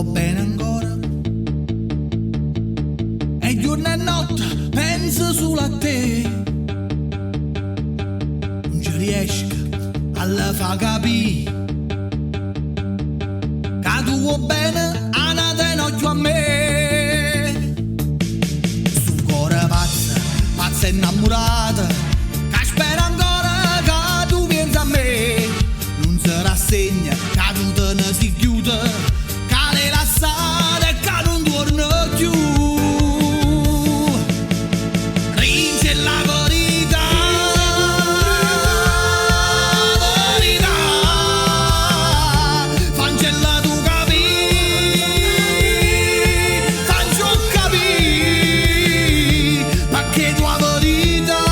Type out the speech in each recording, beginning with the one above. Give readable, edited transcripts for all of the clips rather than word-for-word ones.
va bene ancora. E giorno e notte penso solo a te. Non ci riesco a la fa capire che tu vuoi bene a nata in occhio a me. Sto cuore pazza, pazza innamorata, che spera ancora che tu pensi a me. Non si rassegna che tu te ne si chiude, che l'hai lasciata e che non torna più. Rince la verità, verità, fancella tu capì, faccio capì, perché tua verità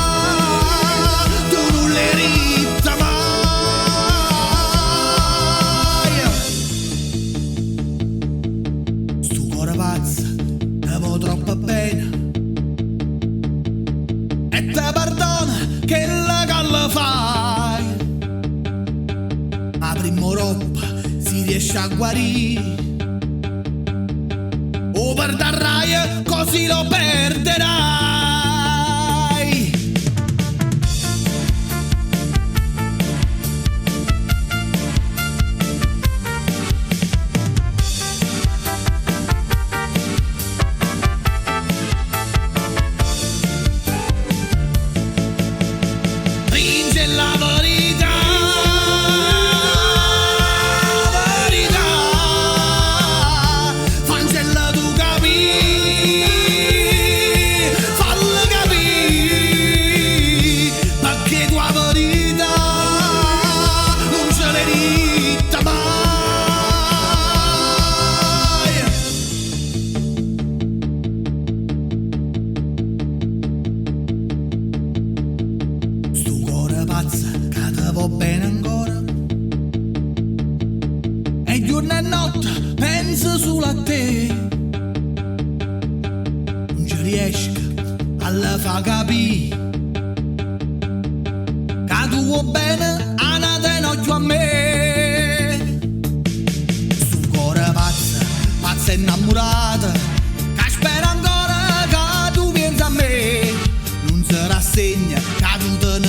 tu non l'hai ritta mai. Sto cuore pazzo, te vo troppo bene e te perdona che la galla fai. Ma prima roba si riesce a guarire, o perderai così lo perderai. Rince la verità, verità, fancella tu capì, falla capì, perché tua verità non ce l'hai ritta mai. Sto cuore pazza che te va bene ancora. E giorno e notte penso solo a te. Non ci riesco a la fa capire che tu vuoi bene a nata in occhio a me. Sto cuore pazza, pazza innamorata, che spera ancora che tu pensi a me. Non si rassegna che tu te ne